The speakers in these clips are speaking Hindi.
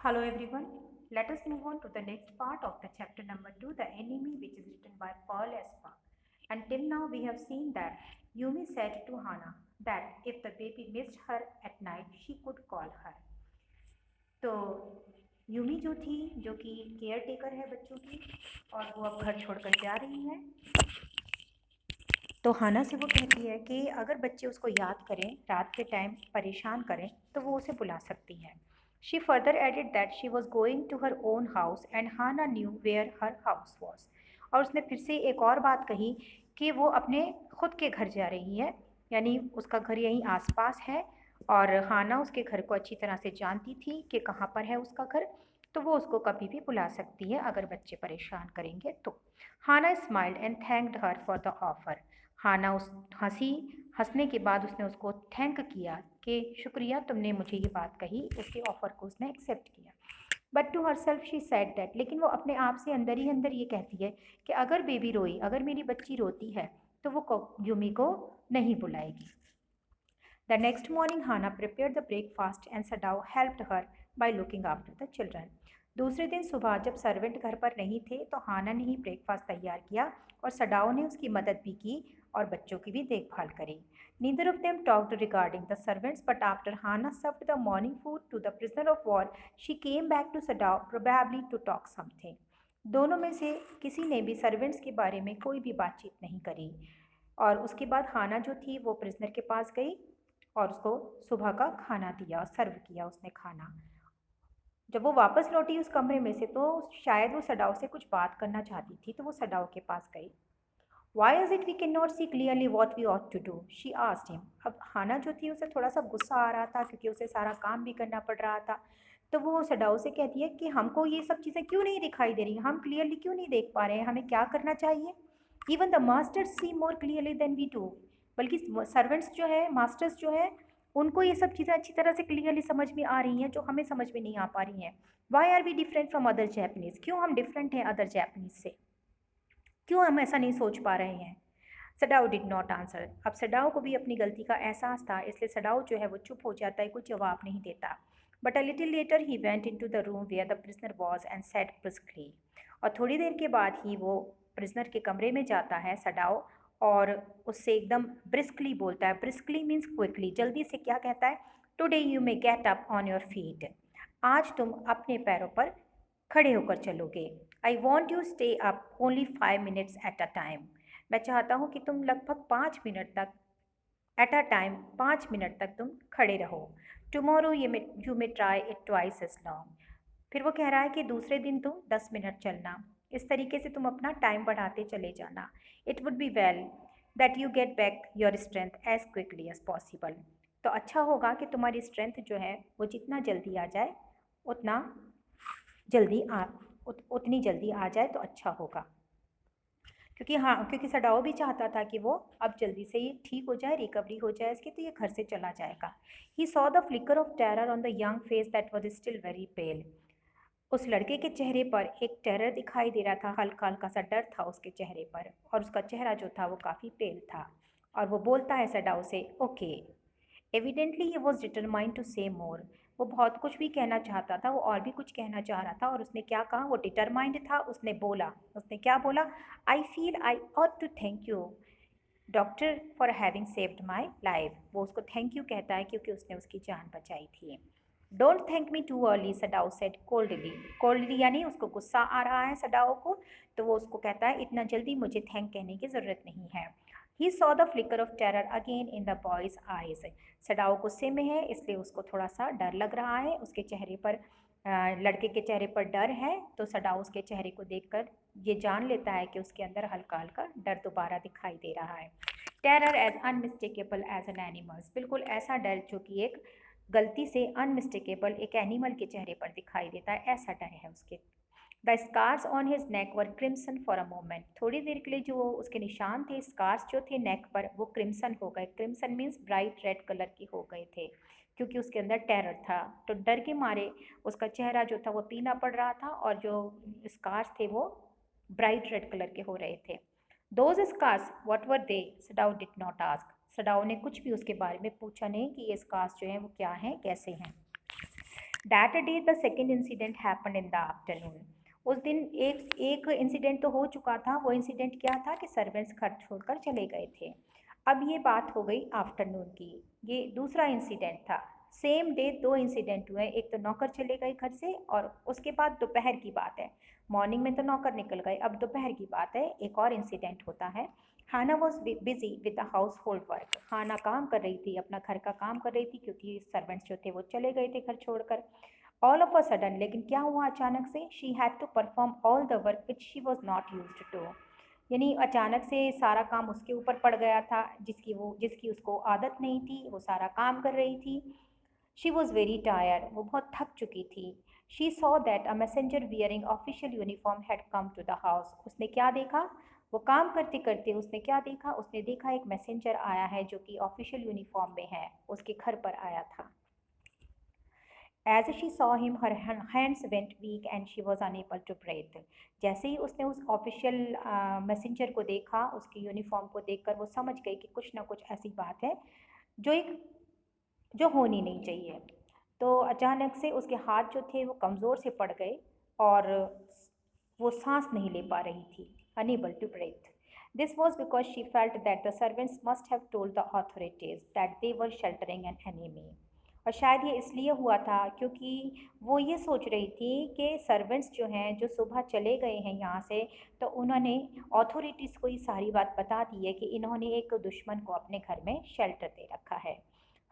Hello everyone. Let us move on to the next part of the chapter number 2, The Enemy, which is written by Paul Espa. Until now, we have seen that Yumi said to Hana that if the baby missed her at night, she could call her. तो यूमी जो कि केयर टेकर है बच्चों की, और वो अब घर छोड़कर जा रही है, तो हाना से वो कहती है कि अगर बच्चे उसको याद करें, रात के टाइम परेशान करें, तो वो उसे बुला सकती है। She further added that she was going to her own house and Hana knew where her house was. और उसने फिर से एक और बात कही कि वो अपने खुद के घर जा रही है, यानी उसका घर यहीं आसपास है, और हाना उसके घर को अच्छी तरह से जानती थी कि कहाँ पर है उसका घर, तो वो उसको कभी भी बुला सकती है अगर बच्चे परेशान करेंगे तो। Hana smiled and thanked her for the offer. Hana उस हंसने के बाद उसने उसको थैंक किया कि शुक्रिया, तुमने मुझे ये बात कही, उसके ऑफ़र को उसने एक्सेप्ट किया। But to herself she said that, लेकिन वो अपने आप से अंदर ही अंदर ये कहती है कि अगर बेबी रोई, अगर मेरी बच्ची रोती है, तो वो यूमी को नहीं बुलाएगी। The next morning Hana prepare the breakfast and Sadao helped her by looking after the children. दूसरे दिन सुबह जब सर्वेंट घर पर नहीं थे, तो हाना ने ही ब्रेकफास्ट तैयार किया और सडाओ ने उसकी मदद भी की और बच्चों की भी देखभाल करी। Neither of them talked regarding the servants, but after Hana served the morning food to the prisoner of war, she came back to Sadao probably to talk something. दोनों में से किसी ने भी सर्वेंट्स के बारे में कोई भी बातचीत नहीं करी, और उसके बाद हाना जो थी वो प्रिजनर के पास गई और उसको सुबह का खाना दिया, सर्व किया उसने खाना। जब वो वापस लौटी उस कमरे में से, तो शायद वो सडाओ से कुछ बात करना चाहती थी, तो वो सडाओ के पास गई। Why is it we can not see clearly what we ought to do, she asked him. अब हाना जो थी उसे थोड़ा सा गुस्सा आ रहा था, क्योंकि उसे सारा काम भी करना पड़ रहा था। तो वो सडाओ से कहती है कि हमको ये सब चीज़ें क्यों नहीं दिखाई दे रही, हम क्लियरली क्यों नहीं देख पा रहे हैं, हमें क्या करना चाहिए। Even the masters see more clearly than we do, बल्कि सर्वेंट्स जो है, मास्टर्स जो है, उनको ये सब चीज़ें अच्छी तरह से क्लियरली समझ में आ रही हैं, जो हमें समझ में नहीं आ पा रही हैं। Why are we different from other Japanese, क्यों हम डिफरेंट हैं अदर जैपनीज़ से, क्यों हम ऐसा नहीं सोच पा रहे हैं। Sadao did not answer. अब सडाओ को भी अपनी गलती का एहसास था, इसलिए सडाओ जो है वो चुप हो जाता है, कुछ जवाब नहीं देता। But a little later he went into the room where the prisoner was and said briskly. और थोड़ी देर के बाद ही वो प्रिजनर के कमरे में जाता है सडाओ, और उससे एकदम ब्रिस्कली बोलता है। ब्रिस्कली मीन्स क्विकली, जल्दी से। क्या कहता है? Today you may get up on your feet, आज तुम अपने पैरों पर खड़े होकर चलोगे। I want you stay up only 5 minutes at a time, मैं चाहता हूँ कि तुम लगभग 5 मिनट तक, एट अ टाइम 5 मिनट तक तुम खड़े रहो। Tomorrow you may try it twice as long, फिर वो कह रहा है कि दूसरे दिन तुम 10 मिनट चलना, इस तरीके से तुम अपना टाइम बढ़ाते चले जाना। It would be well that you get back your strength as quickly as possible, तो अच्छा होगा कि तुम्हारी स्ट्रेंथ जो है वो जितना जल्दी आ जाए, उतना जल्दी उतनी जल्दी आ जाए तो अच्छा होगा। क्योंकि सडाओ भी चाहता था कि वो अब जल्दी से ही ठीक हो जाए, रिकवरी हो जाए इसकी, तो ये घर से चला जाएगा। He saw the flicker of terror on the young face that was still very pale, उस लड़के के चेहरे पर एक टेरर दिखाई दे रहा था, हल्का हल्का सा डर था उसके चेहरे पर, और उसका चेहरा जो था वो काफ़ी पेल था। और वो बोलता है सडाओ से, okay. Evidently he was determined to say more, वो बहुत कुछ भी कहना चाहता था, वो और भी कुछ कहना चाह रहा था, और उसने क्या कहा, वो डिटरमाइंड था, उसने बोला, उसने क्या बोला? I feel I ought to thank you doctor for having saved my life, वो उसको थैंक यू कहता है क्योंकि उसने उसकी जान बचाई थी। Don't thank me too early, Sadao said coldly. Coldly यानी उसको गुस्सा आ रहा है सडाओ को, तो वो उसको कहता है इतना जल्दी मुझे थैंक कहने की ज़रूरत नहीं है। He saw the flicker of terror again in the boy's eyes, Sadao गुस्से में है, इसलिए उसको थोड़ा सा डर लग रहा है, उसके चेहरे पर लड़के के चेहरे पर डर है, तो सडाओ उसके चेहरे को देखकर ये जान लेता है कि उसके अंदर हल्का हल्का डर दोबारा दिखाई दे रहा है। Terror as unmistakable as an animals, बिल्कुल ऐसा डर जो कि एक गलती से अनमिस्टेकेबल एक एनिमल के चेहरे पर दिखाई देता है, ऐसा डर है उसके। The scars on his neck were crimson for a moment, थोड़ी देर के लिए जो उसके निशान थे, स्कार्स जो थे नेक पर, वो क्रिम्सन हो गए। Crimson means bright red colour के हो गए थे, क्योंकि उसके अंदर टेरर था, तो डर के मारे उसका चेहरा जो था वो पीला पड़ रहा था, और जो स्कार्स थे वो ब्राइट रेड कलर के हो रहे थे। Those scars what were they, Sadao did not ask, Sadao ने कुछ भी उसके बारे में पूछा नहीं कि ये स्कार्स जो हैं वो क्या हैं, कैसे हैं। That day the second incident happen in the afternoon. उस दिन एक एक इंसिडेंट तो हो चुका था। वो इंसिडेंट क्या था कि सर्वेंट्स घर छोड़कर चले गए थे। अब ये बात हो गई आफ्टरनून की। ये दूसरा इंसिडेंट था। सेम डे दो इंसिडेंट हुए। एक तो नौकर चले गए घर से और उसके बाद दोपहर की बात है। मॉर्निंग में तो नौकर निकल गए, अब दोपहर की बात है, एक और इंसिडेंट होता है। Hana was busy with the household work. Hana काम कर रही थी, अपना घर का काम कर रही थी, क्योंकि सर्वेंट्स जो थे वो चले गए थे घर छोड़कर। ऑल ऑफ अ सडन, लेकिन क्या हुआ अचानक से, she had to perform all the work which she was not used to. यानी अचानक से सारा काम उसके ऊपर पड़ गया था, जिसकी उसको आदत नहीं थी, वो सारा काम कर रही थी। शी वॉज वेरी टायर्ड, वो बहुत थक चुकी थी। She saw that a messenger wearing official uniform had come to the house. उसने क्या देखा, वो काम करते करते उसने क्या देखा, उसने देखा एक मैसेंजर आया है जो कि ऑफिशियल यूनिफॉर्म में है, उसके घर पर आया था। As she saw him, her hands went weak and she was unable to breathe. जैसे ही उसने उस ऑफिशियल मैसेंजर को देखा, उसकी यूनिफॉर्म को देखकर वो समझ गई कि कुछ ना कुछ ऐसी बात है जो होनी नहीं चाहिए। तो अचानक से उसके हाथ जो थे वो कमज़ोर से पड़ गए और वो सांस नहीं ले पा रही थी, unable to breathe. This was because she felt that the servants must have told the authorities that they were sheltering an enemy. और शायद ये इसलिए हुआ था क्योंकि वो ये सोच रही थी कि सर्वेंट्स जो हैं, जो सुबह चले गए हैं यहाँ से, तो उन्होंने अथॉरिटीज़ को ये सारी बात बता दी है कि इन्होंने एक दुश्मन को अपने घर में शेल्टर दे रखा है।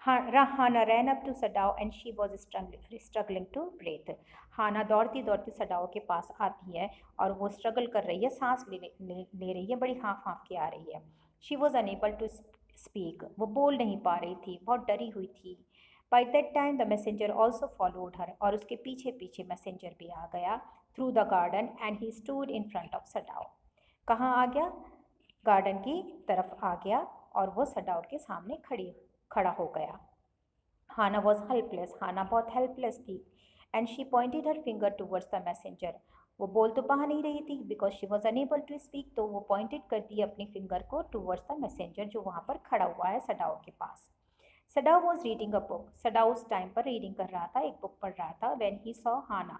Hana ran up to Sadao and she was struggling to breath. Hana दौड़ती दौड़ती सडाओ के पास आती है और वो स्ट्रगल कर रही है, सांस ले रही है, बड़ी हाँफ हाँफ के आ रही है। She was unable to speak, वो बोल नहीं पा रही थी, बहुत डरी हुई थी। By that time the messenger also followed हर, और उसके पीछे पीछे मैसेंजर भी आ गया through the garden and he stood in front of Sadao. कहाँ आ गया, गार्डन की तरफ आ गया और वो सडाओ के सामने खड़ा हो गया। हाना वॉज हेल्पलेस, हाना बहुत हेल्पलेस थी। And she pointed her finger towards the messenger, वो बोल तो पा नहीं रही थी because she was unable to speak, तो वो पॉइंटेड करती है अपनी फिंगर को टूवर्ड्स द मैसेंजर जो वहाँ पर खड़ा हुआ है सडाओ के पास। Sadao was reading a book, Sadao उस टाइम पर रीडिंग कर रहा था, एक बुक पढ़ रहा था। व्हेन ही सॉ हाना,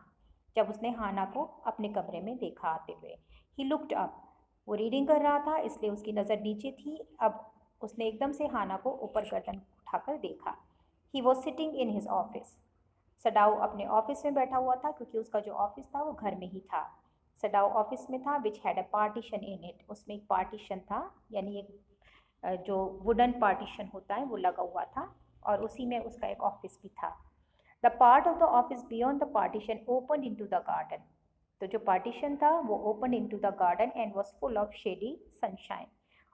जब उसने हाना को अपने कमरे में देखा आते हुए। ही लुक्ड अप, वो रीडिंग कर रहा था इसलिए उसकी नज़र नीचे थी। अब उसने एकदम से हाना को ऊपर गर्दन उठाकर देखा। He was sitting in his office, Sadao अपने ऑफिस में बैठा हुआ था क्योंकि उसका जो ऑफिस था वो घर में ही था। सडाओ ऑफिस में था which had a partition in it, उसमें एक पार्टीशन था, यानी एक जो वुडन पार्टीशन होता है वो लगा हुआ था और उसी में उसका एक ऑफिस भी था। The part of the office beyond the partition open into the garden, तो जो पार्टीशन था वो open into the garden and was full of shady sunshine,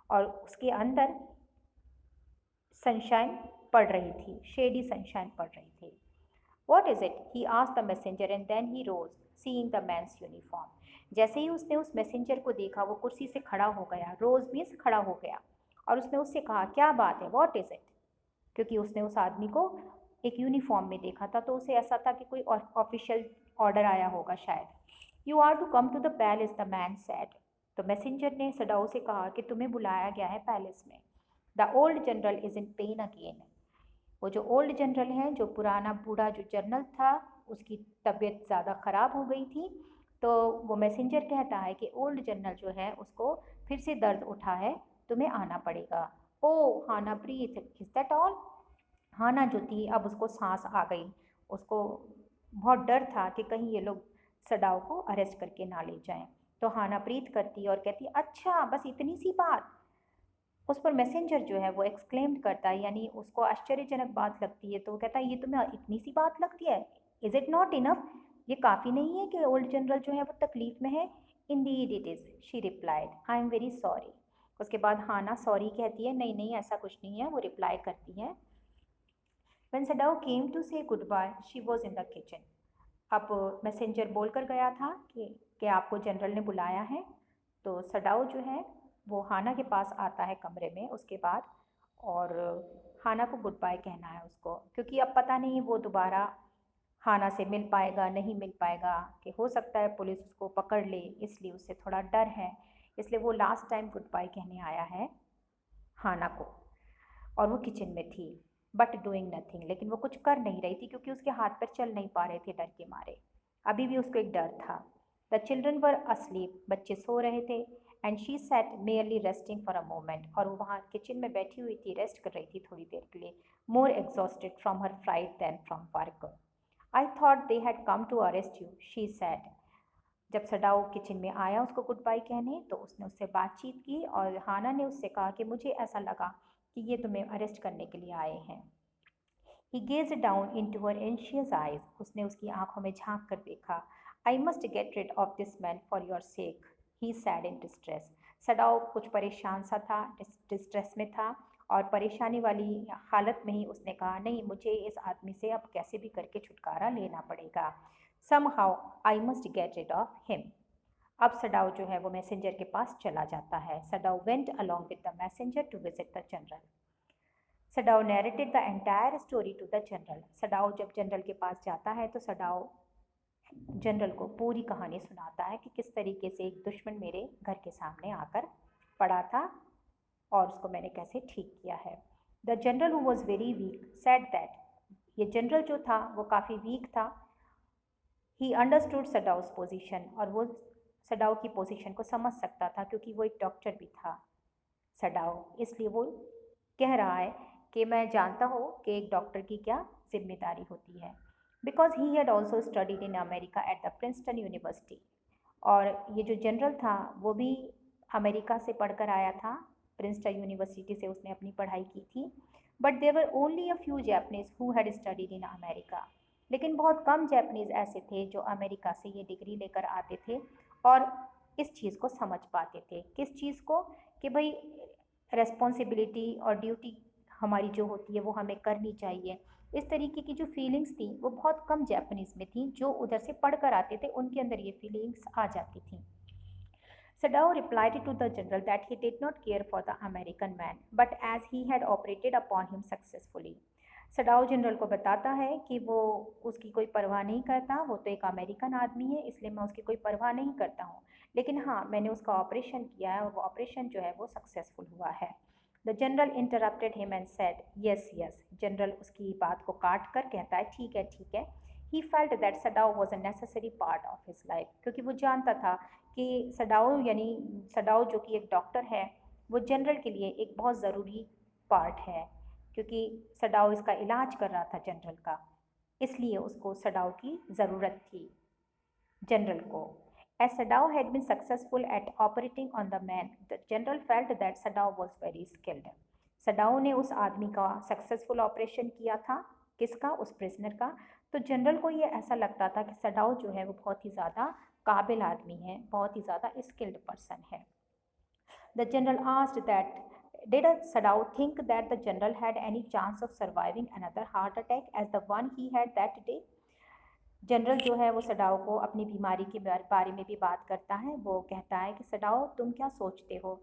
और उसके अंदर सनशाइन पड़ रही थी, शेडी सनशाइन पड़ रही थी। What is it, he asked the messenger and then he rose seeing the man's uniform. जैसे ही उसने उस मैसेंजर को देखा वो कुर्सी से खड़ा हो गया, रोज मीन्स खड़ा हो गया, और उसने उससे कहा क्या बात है, वॉट इज़ इट, क्योंकि उसने उस आदमी को एक यूनिफॉर्म में देखा था तो उसे ऐसा था कि कोई ऑफिशियल ऑर्डर आया होगा शायद। You are to come to the palace, the man said, तो मैसेंजर ने सडाओ से कहा कि तुम्हें बुलाया गया है पैलेस में। The old general is in pain again, वो जो ओल्ड जनरल है, जो पुराना बूढ़ा जो जनरल था, उसकी तबीयत ज़्यादा ख़राब हो गई थी। तो वो मैसेंजर कहता है कि ओल्ड जनरल जो है उसको फिर से दर्द उठा है, तुम्हें आना पड़ेगा। ओ हाना ब्रीथ, इज दैट ऑल। हाना जो थी अब उसको सांस आ गई, उसको बहुत डर था कि कहीं ये लोग सडाओ को अरेस्ट करके ना ले जाएं। तो हाना ब्रीथ करती है और कहती है अच्छा बस इतनी सी बात। उस पर मैसेंजर जो है वो एक्सक्लेम्ड करता है, यानी उसको आश्चर्यजनक बात लगती है, तो वो कहता है ये तुम्हें इतनी सी बात लगती है, इज़ इट नॉट इनफ, ये काफ़ी नहीं है कि ओल्ड जनरल जो है वो तकलीफ़ में है। Indeed it is, she replied, I am very sorry. उसके बाद हाना सॉरी कहती है, नहीं नहीं ऐसा कुछ नहीं है, वो रिप्लाई करती है। When Sadao came to say goodbye she was in the kitchen. अब मैसेंजर बोलकर गया था कि आपको जनरल ने बुलाया है, तो सडाओ जो है वो हाना के पास आता है कमरे में उसके बाद, और हाना को गुड बाय कहना है उसको, क्योंकि अब पता नहीं वो दोबारा हाना से मिल पाएगा नहीं मिल पाएगा, कि हो सकता है पुलिस उसको पकड़ ले, इसलिए उससे थोड़ा डर है, इसलिए वो लास्ट टाइम गुड बाय कहने आया है हाना को, और वो किचन में थी। बट डूइंग नथिंग, लेकिन वो कुछ कर नहीं रही थी क्योंकि उसके हाथ पैर चल नहीं पा रहे थे डर के मारे। अभी भी उसको एक डर था। द चिल्ड्रन वर अस्लीप, बच्चे सो रहे थे। And she said merely resting for a moment, और वो वहाँ किचन में बैठी हुई थी, रेस्ट कर रही थी थोड़ी देर के लिए, more exhausted from her fright than from work. I thought they had come to arrest you, she said. जब सडाओ किचन में आया उसको गुड बाय कहने, तो उसने उससे बातचीत की और हाना ने उससे कहा कि मुझे ऐसा लगा कि ये तुम्हें अरेस्ट करने के लिए आए हैं। He gazed down into her anxious eyes. उसने उसकी आंखों में झांक कर देखा। I must get rid of this man for your sake, he said in distress. Sadao कुछ परेशान सा था, डिस्ट्रेस में था, और परेशानी वाली हालत में ही उसने कहा, नहीं, मुझे इस आदमी से अब कैसे भी करके छुटकारा लेना पड़ेगा। Somehow I must get rid of him. अब सडाओ जो है वो मैसेंजर के पास चला जाता है। Sadao went along with the messenger to visit the general. Sadao narrated the entire story to the general. Sadao जब जनरल के पास जाता है तो सडाओ जनरल को पूरी कहानी सुनाता है कि किस तरीके से एक दुश्मन मेरे घर के सामने आकर पड़ा था और उसको मैंने कैसे ठीक किया है। The general who was very weak said that, ये जनरल जो था वो काफ़ी वीक था। ही अंडरस्टूड सडाउस पोजिशन, और वो सडाओ की पोजीशन को समझ सकता था क्योंकि वो एक डॉक्टर भी था सडाओ, इसलिए वो कह रहा है कि मैं जानता हूँ कि एक डॉक्टर की क्या जिम्मेदारी होती है। Because he had also studied in America at the Princeton university, और ये जो जनरल था वो भी अमेरिका से पढ़कर आया था, प्रिंसटन यूनिवर्सिटी से उसने अपनी पढ़ाई की थी। But there only a few Japanese who had studied in America, लेकिन बहुत कम जैपनीज़ ऐसे थे जो अमेरिका से ये डिग्री लेकर आते थे और इस चीज़ को समझ पाते थे। किस चीज़ को? कि भाई रेस्पॉन्सिबिलिटी और ड्यूटी हमारी जो होती है वो हमें करनी चाहिए। इस तरीके की जो फीलिंग्स थी वो बहुत कम जैपनीज़ में थी, जो उधर से पढ़ कर आते थे उनके अंदर ये फीलिंग्स आ जाती थी। Sadao replied to the general that he did not care for the American man, but as he had operated upon him successfully. Sadao general को बताता है कि वो उसकी कोई परवाह नहीं करता, वो तो एक अमेरिकन आदमी है, इसलिए मैं उसकी कोई परवाह नहीं करता हूँ, लेकिन हाँ, मैंने उसका ऑपरेशन किया है और वो ऑपरेशन जो है वो सक्सेसफुल हुआ है। The general interrupted him and said yes yes. General उसकी बात को काट कर कहता है ठीक है ठीक है। He felt that Sadao was a necessary part of his life, क्योंकि वो जानता था कि सडाओ यानी सडाओ जो कि एक डॉक्टर है वो जनरल के लिए एक बहुत ज़रूरी पार्ट है, क्योंकि सडाओ इसका इलाज कर रहा था जनरल का, इसलिए उसको सडाओ की ज़रूरत थी जनरल को। As Sadao had been successful at operating on the man, the general felt that Sadao was very skilled. Sadao ने उस आदमी का सक्सेसफुल ऑपरेशन किया था, किसका? उस प्रिजनर का। तो जनरल को ये ऐसा लगता था कि सडाओ जो है वो बहुत ही ज़्यादा काबिल आदमी है, बहुत ही ज़्यादा स्किल्ड पर्सन है। The general asked that did Sadao think that the general had any chance of surviving another heart attack as the one he had that day? General जो है वो सडाओ को अपनी बीमारी के बारे में भी बात करता है। वो कहता है कि सडाओ, तुम क्या सोचते हो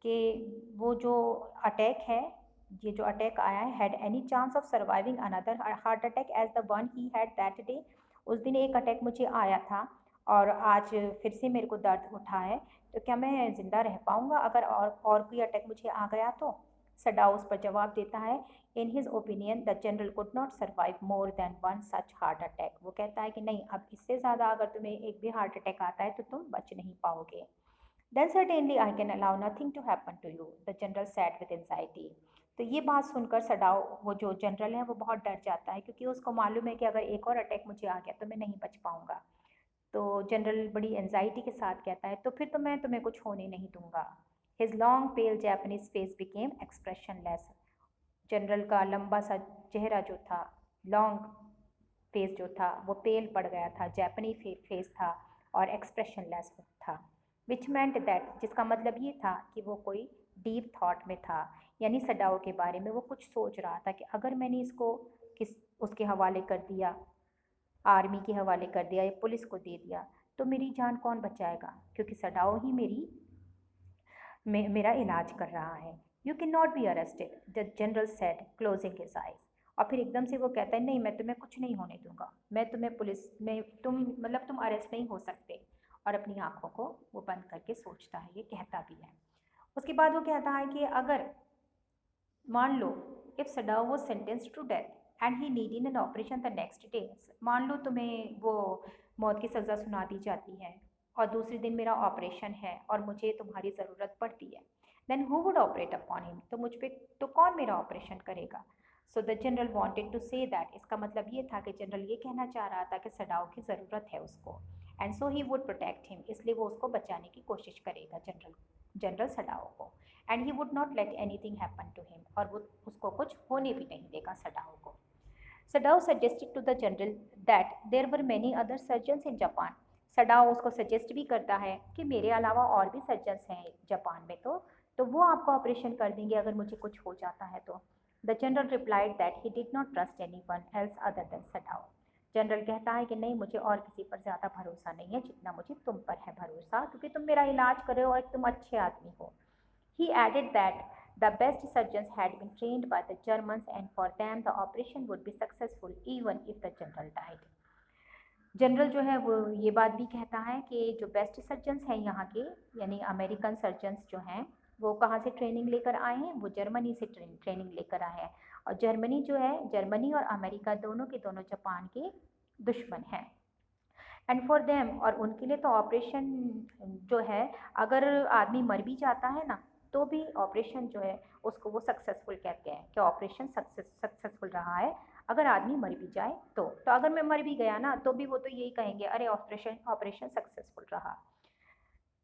कि वो जो अटैक है, ये जो अटैक आया है, had any chance of surviving another heart attack as the one he had that day? उस दिन एक अटैक मुझे आया था और आज फिर से मेरे को दर्द उठा है, तो क्या मैं ज़िंदा रह पाऊँगा अगर और कोई अटैक मुझे आ गया तो? सडाओ उस पर जवाब देता है, in his opinion the general could not survive more than one such heart attack. वो कहता है कि नहीं, अब इससे ज़्यादा अगर तुम्हें एक भी हार्ट अटैक आता है तो तुम बच नहीं पाओगे। Then certainly I can allow nothing to happen to you, the general said with anxiety. तो ये बात सुनकर सडाओ, वो जो जनरल है, वो बहुत डर जाता है क्योंकि उसको मालूम है कि अगर एक और अटैक मुझे आ गया तो मैं नहीं बच पाऊँगा। तो जनरल बड़ी एंजाइटी के साथ कहता है, तो फिर तो मैं तुम्हें कुछ होने नहीं दूंगा। His long pale Japanese face became expressionless. General का लंबा सा चेहरा जो था, लॉन्ग फेस जो था, वो पेल पड़ गया था, जैपनी फेस था और एक्सप्रेशनलेस था। विच मेंट दैट, जिसका मतलब ये था कि वो कोई डीप थॉट में था, यानी सडाओ के बारे में वो कुछ सोच रहा था कि अगर मैंने इसको किस उसके हवाले कर दिया, आर्मी के हवाले कर दिया या पुलिस को दे दिया, तो मेरी जान कौन बचाएगा, क्योंकि सडाओ ही मेरा इलाज कर रहा है। You can not be arrested, the general said closing his eyes. और फिर एकदम से वो कहता है, नहीं, मैं तुम्हें कुछ नहीं होने दूंगा, मैं तुम्हें पुलिस में तुम अरेस्ट नहीं हो सकते। और अपनी आंखों को वो बंद करके सोचता है, ये कहता भी है। उसके बाद वो कहता है कि अगर मान लो if Sadao was sentenced to death and he needed an operation the next day, मान लो तुम्हें वो मौत की सज़ा सुना दी जाती है और दूसरे दिन मेरा ऑपरेशन है और मुझे तुम्हारी ज़रूरत पड़ती है, then who would operate upon him, तो मुझ पे तो कौन मेरा ऑपरेशन करेगा। So the general wanted to say that, इसका मतलब ये था कि जनरल ये कहना चाह रहा था कि सडाओ की ज़रूरत है उसको, and so he would protect him, इसलिए वो उसको बचाने की कोशिश करेगा जनरल जनरल सडाओ को, and he would not let anything happen to him, और वो उसको कुछ होने भी नहीं देगा सडाओ को। Sadao suggested to the general that there were many other surgeons in Japan, Sadao उसको सजेस्ट भी करता है कि मेरे अलावा और भी सर्जन्स हैं जापान में, तो वो आपको ऑपरेशन कर देंगे अगर मुझे कुछ हो जाता है तो। The general replied that he did not trust any one else other than Sadao, general कहता है कि नहीं, मुझे और किसी पर ज़्यादा भरोसा नहीं है जितना मुझे तुम पर है भरोसा, क्योंकि तुम मेरा इलाज करो और तुम अच्छे आदमी हो। He added that the best surgeons had been trained by the Germans and for them the operation would be successful even if the general died. General जो है वो ये बात भी कहता है कि जो बेस्ट सर्जन्स हैं यहाँ के, यानी अमेरिकन सर्जन्स जो हैं, वो कहाँ से ट्रेनिंग लेकर आए हैं, वो जर्मनी से ट्रेनिंग लेकर आए हैं, और जर्मनी जो है, जर्मनी और अमेरिका दोनों के दोनों जापान के दुश्मन हैं। एंड फॉर देम, और उनके लिए तो ऑपरेशन जो है, अगर आदमी मर भी जाता है ना तो भी ऑपरेशन जो है उसको वो सक्सेसफुल कहते हैं कि ऑपरेशन सक्सेसफुल रहा है, अगर आदमी मर भी जाए तो अगर मैं मर भी गया ना तो भी वो तो यही कहेंगे, अरे ऑपरेशन ऑपरेशन सक्सेसफुल रहा।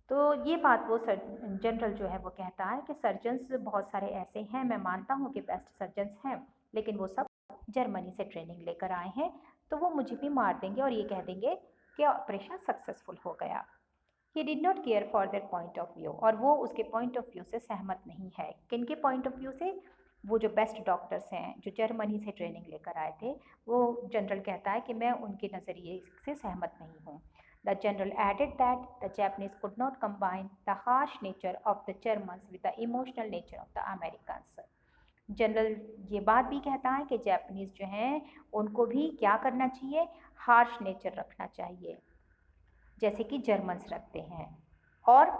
तो ये बात वो जनरल जो है वो कहता है कि सर्जन्स बहुत सारे ऐसे हैं, मैं मानता हूँ कि बेस्ट सर्जन्स हैं, लेकिन वो सब जर्मनी से ट्रेनिंग लेकर आए हैं, तो वो मुझे भी मार देंगे और ये कह देंगे कि ऑपरेशन सक्सेसफुल हो गया। He did not care for their point of view, और वो उसके पॉइंट ऑफ व्यू से सहमत नहीं है। किन के पॉइंट ऑफ व्यू से? वो जो बेस्ट डॉक्टर्स हैं जो जर्मनी से ट्रेनिंग लेकर आए थे, वो जनरल कहता है कि मैं उनके नज़रिए से सहमत नहीं हूँ। The general added that the Japanese could not combine the harsh nature of the Germans with the emotional nature of the Americans. General ये बात भी कहता है कि जापानीज़ जो हैं उनको भी क्या करना चाहिए, हार्श नेचर रखना चाहिए जैसे कि जर्मन्स रखते हैं, और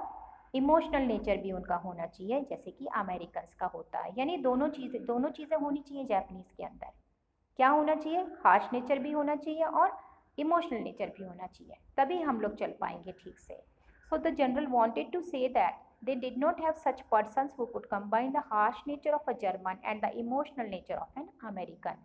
इमोशनल नेचर भी उनका होना चाहिए जैसे कि अमेरिकन्स का होता है, यानी दोनों चीज़ें होनी चाहिए जापानीज़ के अंदर। क्या होना चाहिए? हार्श नेचर भी होना चाहिए और इमोशनल नेचर भी होना चाहिए, तभी हम लोग चल पाएंगे ठीक से। So the general wanted to say that they did not have such persons who could combine the harsh nature of a German and the emotional nature of an American.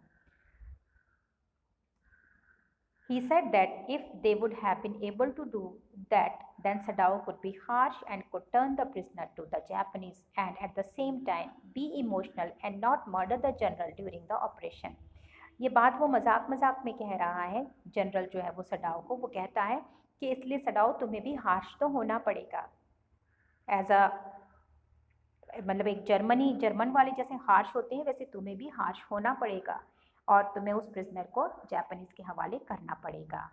He said that if they would have been able to do that, then Sadao could be harsh and could turn the prisoner to the Japanese and at the same time be emotional and not murder the general during the operation. ये बात वो मजाक मजाक में कह रहा है जनरल जो है वो सडाओ को, वो कहता है कि इसलिए सडाओ तुम्हें भी हार्श तो होना पड़ेगा, एज अ मतलब एक जर्मन वाले जैसे हार्श होते हैं वैसे तुम्हें भी हार्श होना पड़ेगा, और तुम्हें उस प्रिजनर को जापानीज़ के हवाले करना पड़ेगा।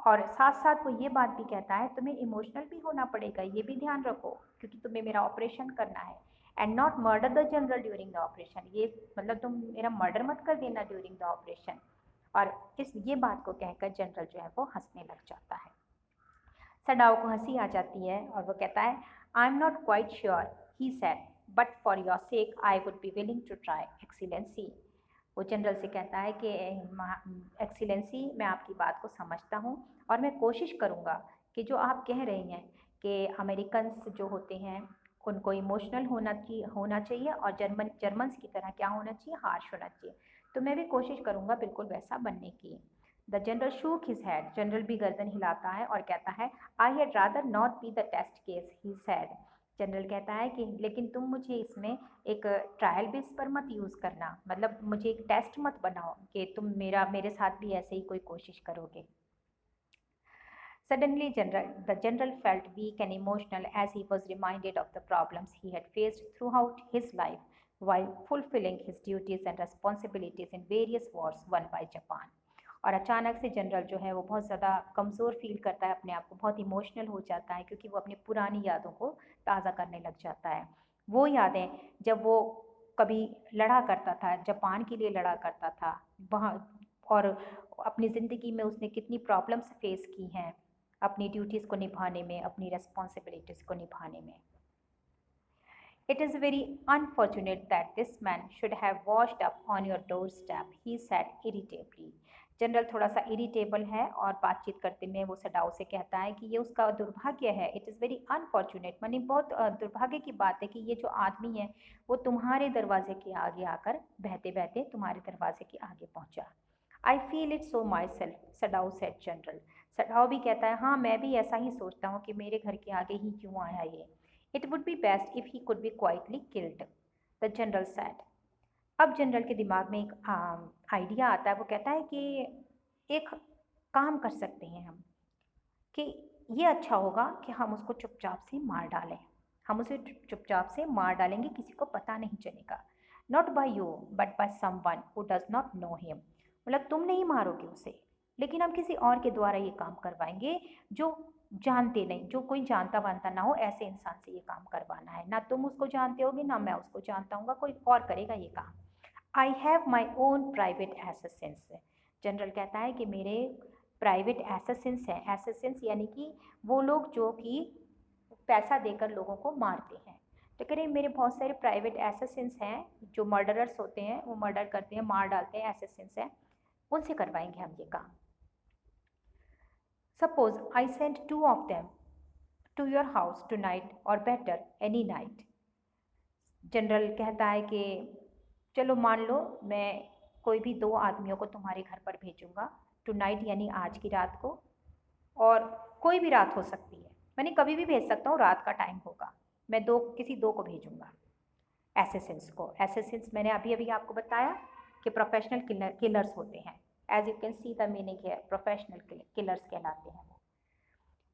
और साथ साथ वो ये बात भी कहता है तुम्हें इमोशनल भी होना पड़ेगा, ये भी ध्यान रखो क्योंकि तुम्हें मेरा ऑपरेशन करना है, and not murder the general during the operation, ये मतलब तुम मेरा मर्डर मत कर देना ड्यूरिंग द ऑपरेशन। और ये बात को कहकर जनरल जो है वो हंसने लग जाता है। सडाओ को हंसी आ जाती है और वो कहता है, I am not quite sure he said, but for your sake I would be willing to try excellency. वो जनरल से कहता है कि एक्सीलेंसी, मैं आपकी बात को समझता हूँ और मैं कोशिश करूँगा कि जो आप कह रही हैं कि अमेरिकन्स जो होते हैं उनको इमोशनल होना चाहिए और जर्मन्स की तरह क्या होना चाहिए, हार्श होना चाहिए, तो मैं भी कोशिश करूँगा बिल्कुल वैसा बनने की। The general shook his head, general भी गर्दन हिलाता है और कहता है, I had rather not be the test case he said. General कहता है कि लेकिन तुम मुझे इसमें एक ट्रायल बेस पर मत यूज़ करना, मतलब मुझे एक टेस्ट मत बनाओ कि तुम मेरे साथ भी ऐसे ही कोई कोशिश करोगे। Suddenly, the general felt weak and emotional as he was reminded of the problems he had faced throughout his life while fulfilling his duties and responsibilities in various wars won by Japan. और अचानक से जनरल जो है वो बहुत ज़्यादा कमज़ोर फील करता है अपने आप को, बहुत इमोशनल हो जाता है क्योंकि वो अपनी पुरानी यादों को ताज़ा करने लग जाता है। वो यादें जब वो कभी लड़ा करता था, जापान के लिए लड़ा करता था वहाँ, और अपनी ज़िंदगी में उसने कितनी प्रॉब्लम्स फेस की हैं अपनी ड्यूटीज़ को निभाने में, अपनी रेस्पॉन्सिबिलिटीज़ को निभाने में। It is very unfortunate that this man should have washed up on your doorstep, he said irritably. General थोड़ा सा इरिटेबल है और बातचीत करते में वो सडाओ से कहता है कि ये उसका दुर्भाग्य है। इट इज़ वेरी अनफॉर्चुनेट, मानी बहुत दुर्भाग्य की बात है कि ये जो आदमी है वो तुम्हारे दरवाजे के आगे आकर बहते बहते तुम्हारे दरवाजे के आगे पहुंचा। I feel it so my self, Sadao set general. Sadao भी कहता है हाँ मैं भी ऐसा ही सोचता हूँ कि मेरे घर के आगे ही क्यों आया ये। It would be best if he could be quietly killed, the general sad. अब जनरल के दिमाग में एक आइडिया आता है। वो कहता है कि एक काम कर सकते हैं हम कि ये अच्छा होगा कि हम उसको चुपचाप से मार डालें। हम उसे चुपचाप से मार डालेंगे, किसी को पता नहीं चलेगा। Not by you but by someone who does not know him. मतलब तुम नहीं मारोगे उसे, लेकिन हम किसी और के द्वारा ये काम करवाएंगे जो जानते नहीं, जो कोई जानता वानता ना हो, ऐसे इंसान से ये काम करवाना है। ना तुम उसको जानते होगे ना मैं उसको जानता हूँ, कोई और करेगा ये काम। I have my own private assassins. General कहता है कि मेरे प्राइवेट एसेसिन्स हैं। एसेसिन्स यानी कि वो लोग जो कि पैसा देकर लोगों को मारते हैं। तो कह रहे मेरे बहुत सारे प्राइवेट एसेसिन्स हैं, जो मर्डरर्स होते हैं, वो मर्डर करते हैं, मार डालते हैं, एसेसिन्स हैं, उनसे करवाएंगे हम ये काम। Suppose I send 2 of them to your house tonight or better any night। General कहता है कि चलो मान लो मैं कोई भी 2 आदमियों को तुम्हारे घर पर भेजूंगा, टू नाइट यानी आज की रात को, और कोई भी रात हो सकती है, मैंने कभी भी भेज सकता हूँ, रात का टाइम होगा। मैं किसी 2 को भेजूंगा एसेसिन्स को। एसेसिन्स मैंने अभी अभी आपको बताया कि प्रोफेशनल किलर्स होते हैं। As you can see the meaning है, प्रोफेशनल किलर्स कहलाते हैं वो।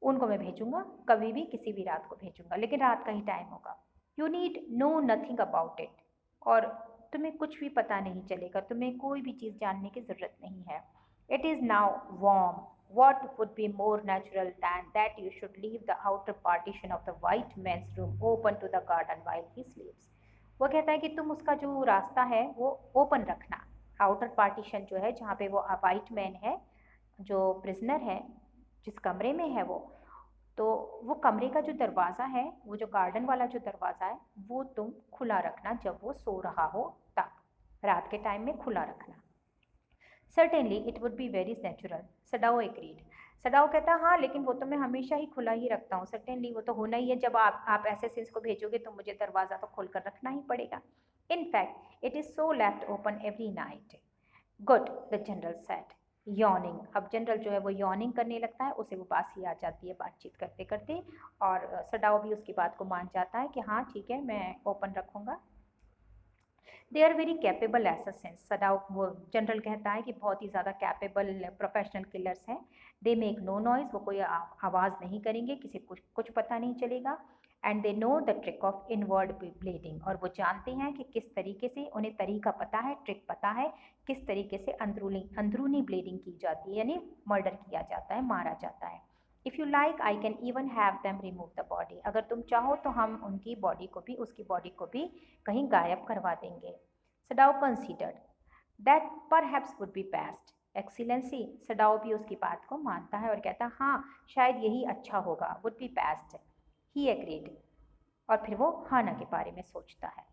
उनको मैं भेजूंगा, कभी भी किसी भी रात को भेजूंगा, लेकिन रात का ही टाइम होगा। You need know nothing about it. और तुम्हें कुछ भी पता नहीं चलेगा, तुम्हें कोई भी चीज़ जानने की ज़रूरत नहीं है। It is now warm. What would be more natural than that you should leave the outer partition of the white man's room open to the garden while he sleeps। वो कहता है कि तुम उसका जो रास्ता है वो ओपन रखना। आउटर पार्टीशन जो है, जहाँ पे वो वाइट मैन है, जो प्रिजनर है, जिस कमरे में है वो, तो वो कमरे का जो दरवाज़ा है, वो जो गार्डन वाला जो दरवाज़ा है, वो तुम खुला रखना जब वो सो रहा हो तब, रात के टाइम में खुला रखना। Certainly it would be very natural, Sadao agreed. Sadao कहता है हाँ लेकिन वो तो मैं हमेशा ही खुला ही रखता हूँ। सर्टेनली वो तो होना ही है, जब आप ऐसे सिंस को भेजोगे तो मुझे दरवाज़ा तो खोल कर रखना ही पड़ेगा। In fact it is so left open every night. Good, the general said yawning. अब जनरल जो है वो यॉर्निंग करने लगता है, उसे उबासी आ जाती है बातचीत करते करते, और सडाओ भी उसकी बात को मान जाता है कि हाँ ठीक है मैं ओपन रखूँगा। They are very capable assassins. Sadao वो जनरल कहता है कि बहुत ही ज़्यादा कैपेबल प्रोफेशनल किलर्स हैं। दे मेक नो नॉइज़, वो कोई आवाज़ नहीं करेंगे, किसी कुछ पता नहीं चलेगा। And they know the trick of inward bleeding, और वो जानते हैं कि किस तरीके से, उन्हें तरीका पता है, ट्रिक पता है, किस तरीके से अंदरूनी ब्लीडिंग की जाती है, यानी मर्डर किया जाता है, मारा जाता है। If you like I can even have them remove the body. अगर तुम चाहो तो हम उनकी बॉडी को भी, उसकी बॉडी को भी कहीं गायब करवा देंगे। Sadao considered that perhaps would be best excellency. Sadao भी उसकी बात को मानता है और कहता है हाँ शायद यही अच्छा होगा, would be best. He agreed, और फिर वो हाना के बारे में सोचता है।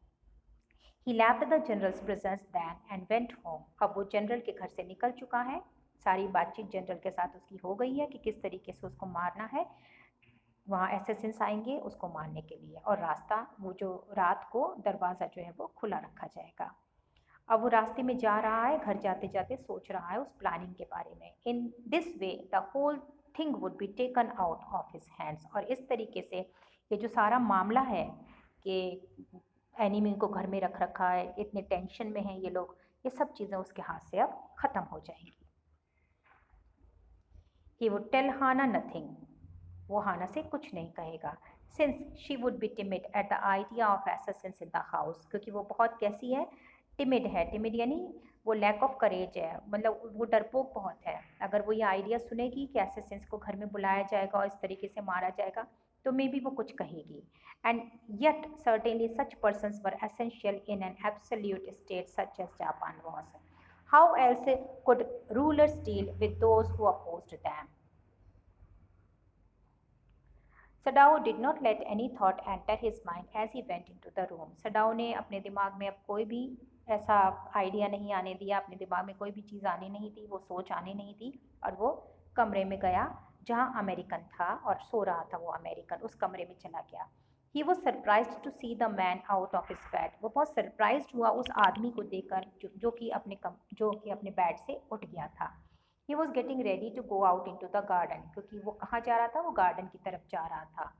He left the general's presence then and went home. अब वो जनरल के घर से निकल चुका है, सारी बातचीत जनरल के साथ उसकी हो गई है कि किस तरीके से उसको मारना है। वहाँ एसेसिन्स आएंगे उसको मारने के लिए, और रास्ता, वो जो रात को दरवाज़ा जो है वो खुला रखा जाएगा। अब वो रास्ते में जा रहा है, घर जाते जाते सोच रहा है उस प्लानिंग के बारे में। In this way the whole thing would be taken out of his hands. और इस तरीके से ये जो सारा मामला है कि एनिमी को घर में रख रखा है, इतने टेंशन में हैं ये लोग, ये सब चीज़ें उसके हाथ से अब ख़त्म हो जाएंगी। He would tell Hana nothing. वो हाना से कुछ नहीं कहेगा। Since she would be timid at the idea of assassins in the house, क्योंकि वो बहुत कैसी है, टिमिड है। टिमिड यानी वो लैक ऑफ करेज है, मतलब वो डरपोक बहुत है। अगर वो ये आइडिया सुनेगी कि एसेसिन्स को घर में बुलाया जाएगा और इस तरीके से मारा जाएगा, तो मे बी वो कुछ कहेगी। And yet certainly such persons were essential in an absolute state such as Japan was. How else could rulers deal with those who opposed them. Sadao did not let any thought enter his mind as he went into the room. Sadao ने अपने दिमाग में अब कोई भी ऐसा आइडिया नहीं आने दिया, अपने दिमाग में कोई भी चीज़ आने नहीं दी, वो सोच आने नहीं दी, और वो कमरे में गया जहाँ अमेरिकन था और सो रहा था वो अमेरिकन, उस कमरे में चला गया। He was surprise to see the man out of his bed. वो बहुत सरप्राइज हुआ उस आदमी को देखकर जो कि अपने बेड से उठ गया था। He was getting ready to go out into the garden, क्योंकि वो कहाँ जा रहा था, वो गार्डन की तरफ जा रहा था।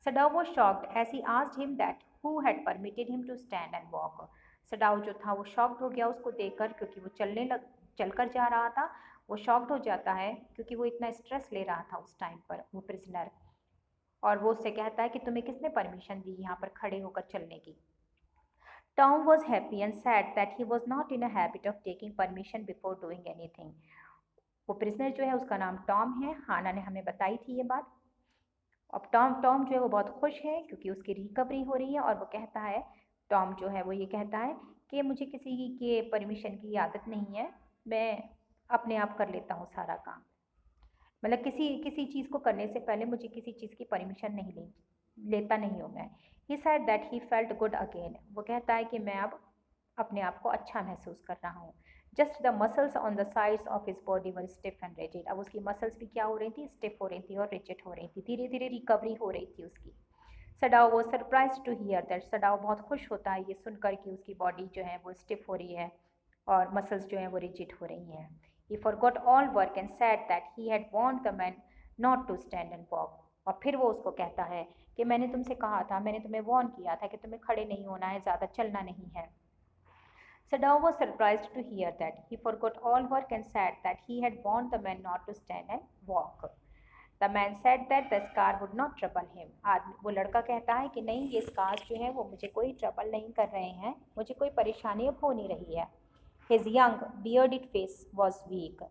Sadao was shocked as he asked him that who had permitted him to stand and walk. Sadao जो था वो शॉक्ड हो गया उसको देखकर, क्योंकि वो चलकर जा रहा था। वो शॉक्ड हो जाता है क्योंकि वो इतना स्ट्रेस ले रहा था उस टाइम पर, वो प्रिजनर। और वो उससे कहता है कि तुम्हें किसने परमिशन दी यहाँ पर खड़े होकर चलने की। Tom was happy and said that he was not in a habit of taking permission before doing anything. वो प्रिजनर जो है उसका नाम टॉम है, हाना ने हमें बताई थी ये बात। अब टॉम टॉम जो है वो बहुत खुश है क्योंकि उसकी रिकवरी हो रही है, और वो कहता है, टॉम जो है वो ये कहता है कि मुझे किसी के परमिशन की आदत नहीं है, मैं अपने आप कर लेता हूँ सारा काम। मतलब किसी किसी चीज़ को करने से पहले मुझे किसी चीज़ की परमिशन नहीं लेता नहीं हूँ मैं। He said that he felt good again. वो कहता है कि मैं अब अपने आप को अच्छा महसूस कर रहा हूँ। Just the muscles on the sides of his body were stiff and rigid. अब उसकी मसल्स भी क्या हो रही थी, स्टिफ हो रही थी और रिजिड हो रही थी, धीरे धीरे रिकवरी हो रही थी उसकी। सडाओ वो surprise to hear that. Sadao बहुत खुश होता है ये सुनकर कि उसकी बॉडी जो है वो स्टिफ हो रही है और मसल्स जो हैं वो रिजिड हो रही हैं। He forgot all work and said that he had warned the man not to stand and walk. और फिर वो उसको कहता है कि मैंने तुमसे कहा था, मैंने तुम्हें वार्न किया था कि तुम्हें खड़े नहीं होना है, ज़्यादा चलना नहीं है। Sadao was surprised to hear that. He forgot all work and said that he had warned the man not to stand and walk. The man said that the scar would not trouble him. वो लड़का कहता है कि नहीं, ये स्कार्स जो है वो मुझे कोई ट्रबल नहीं कर रहे हैं, मुझे कोई परेशानी अब हो नहीं रही है। His young bearded face was weak.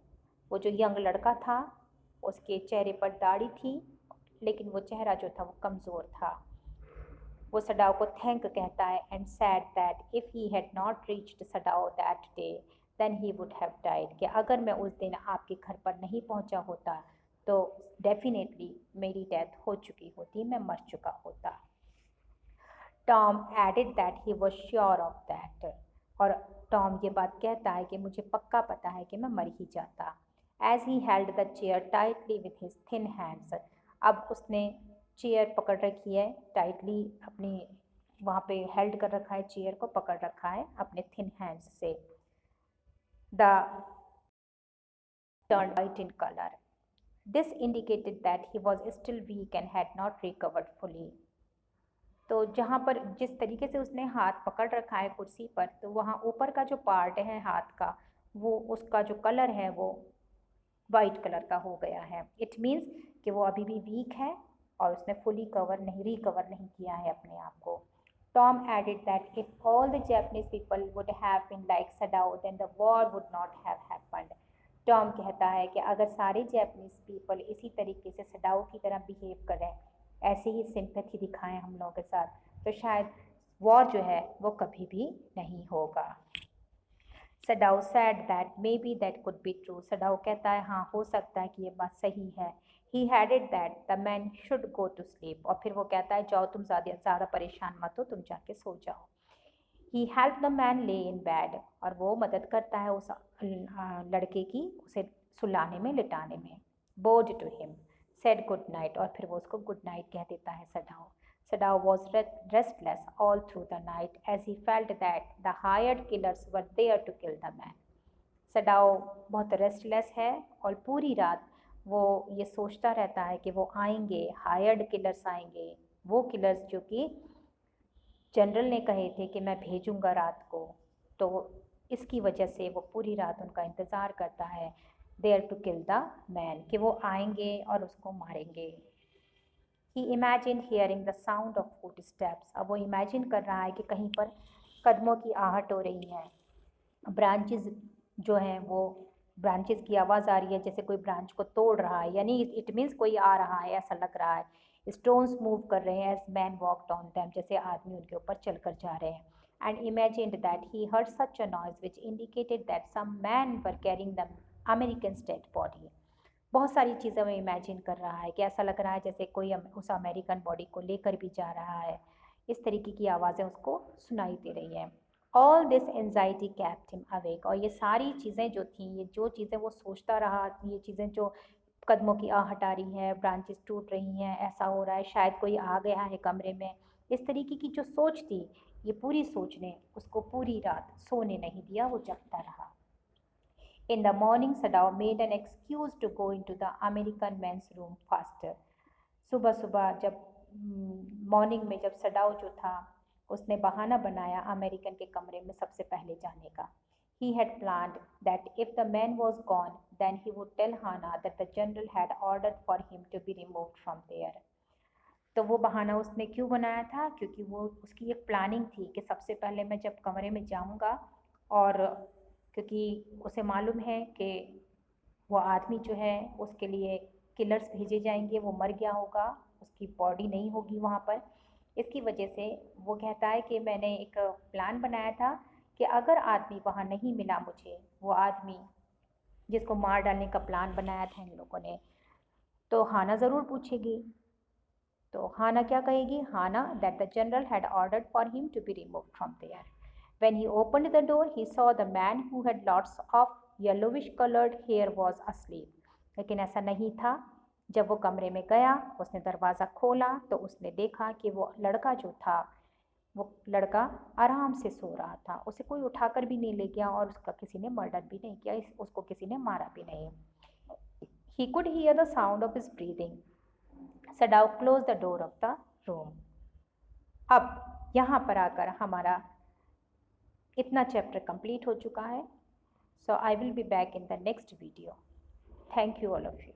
वो जो यंग लड़का था उसके चेहरे पर दाढ़ी थी, लेकिन वो चेहरा जो था वो कमज़ोर था। वो सडाओ को थैंक कहता है and said that if he had not reached Sadao that day then he would have died. कि अगर मैं उस दिन आपके घर पर नहीं पहुंचा होता तो डेफिनेटली मेरी डेथ हो चुकी होती, मैं मर चुका होता। Tom added that he was sure of that. और टॉम ये बात कहता है कि मुझे पक्का पता है कि मैं मर ही जाता। As he held the chair tightly with his thin hands. अब उसने चेयर पकड़ रखी है टाइटली, अपनी वहाँ पे हेल्ड कर रखा है, चेयर को पकड़ रखा है अपने थिन हैंड्स से। The turned white in color. This indicated that he was still weak and had not recovered fully. तो जहाँ पर जिस तरीके से उसने हाथ पकड़ रखा है कुर्सी पर, तो वहाँ ऊपर का जो पार्ट है हाथ का, वो उसका जो कलर है वो वाइट कलर का हो गया है। इट मीन्स कि वो अभी भी वीक है और उसने फुली रिकवर नहीं किया है अपने आप को। Tom added that if all the Japanese people would have been like Sadao, then the war would not have happened. Tom कहता है कि अगर सारे जैपनीज पीपल इसी तरीके से सडाओ की तरह बिहेव करें, ऐसे ही सिंपैथी दिखाएं हम लोगों के साथ, तो शायद वॉर जो है वो कभी भी नहीं होगा। Sadao sad that may be that could be true. Sadao कहता है हाँ, हो सकता है कि ये बात सही है। He headed that the man should go to sleep. और फिर वो कहता है जाओ, तुम ज़्यादा परेशान मत हो, तुम जाके सो जाओ। ही हेल्प द मैन ले इन बेड। और वो मदद करता है उस लड़के की उसे सुलाने में, लिटाने में। Bowed to him said good night. और फिर वो उसको गुड नाइट कह देता है Sadao. Sadao was restless all through the night as he felt that the hired killers were there to kill the man. Sadao बहुत रेस्टलेस है और पूरी रात वो ये सोचता रहता है कि वो आएंगे, हायर्ड किलर्स आएंगे, वो किलर्स जो कि जनरल ने कहे थे कि मैं भेजूंगा रात को। तो इसकी वजह से वो पूरी रात उनका इंतज़ार करता है, there to kill the man, कि वो आएंगे और उसको मारेंगे। He imagined hearing the sound of footsteps. अब वो इमेजिन कर रहा है कि कहीं पर कदमों की आहट हो रही है। ब्रांचेस जो हैं वो ब्रांचेस की आवाज़ आ रही है, जैसे कोई ब्रांच को तोड़ रहा है, यानी इट मीन्स कोई आ रहा है, ऐसा लग रहा है। स्टोन्स मूव कर रहे हैं as man walked on them, जैसे आदमी उनके ऊपर चल कर जा रहे हैं। And imagined that he heard such a noise which indicated that some man were carrying the American dead body. बहुत सारी चीज़ें वो इमेजिन कर रहा है कि ऐसा लग रहा है जैसे कोई उस अमेरिकन बॉडी को लेकर भी जा रहा है। इस तरीके की आवाज़ें उसको सुनाई दे रही हैं। All this anxiety kept him awake, और ये सारी चीज़ें जो थी, ये जो चीज़ें वो सोचता रहा, ये चीज़ें जो कदमों की आहट आ रही है, ब्रांचेस टूट रही हैं, ऐसा हो रहा है, शायद कोई आ गया है कमरे में, इस तरीके की जो सोच थी, ये पूरी सोच ने उसको पूरी रात सोने नहीं दिया, वो जगता रहा। In the morning, Sadao made an excuse to go into the American men's room faster. सुबह सुबह जब मॉर्निंग में जब सडाओ जो था, उसने बहाना बनाया अमेरिकन के कमरे में सबसे पहले जाने का। He had planned that if the man was gone, then he would tell Hannah that the general had ordered for him to be removed from there. तो वो बहाना उसने क्यों बनाया था? क्योंकि वो उसकी एक प्लानिंग थी कि सबसे पहले मैं जब कमरे में जाऊंगा, और क्योंकि उसे मालूम है कि वो आदमी जो है उसके लिए किलर्स भेजे जाएंगे, वो मर गया होगा, उसकी बॉडी नहीं होगी वहाँ पर। इसकी वजह से वो कहता है कि मैंने एक प्लान बनाया था कि अगर आदमी वहाँ नहीं मिला मुझे, वो आदमी जिसको मार डालने का प्लान बनाया था इन लोगों ने, तो हाना ज़रूर पूछेगी। तो हाना क्या कहेगी? Hana that the general had ordered for him to be removed from there. When he opened the door, he saw the man who had lots of yellowish colored hair was asleep. लेकिन ऐसा नहीं था। जब वो कमरे में गया, उसने दरवाज़ा खोला तो उसने देखा कि वो लड़का जो था, वो लड़का आराम से सो रहा था। उसे कोई उठाकर भी नहीं ले गया और उसका किसी ने मर्डर भी नहीं किया, उसको किसी ने मारा भी नहीं। He could hear the sound of his breathing. Sadao closed the door of the room. अब यहाँ पर आकर हमारा इतना चैप्टर कंप्लीट हो चुका है। So I will be back in the next video. Thank you all of you.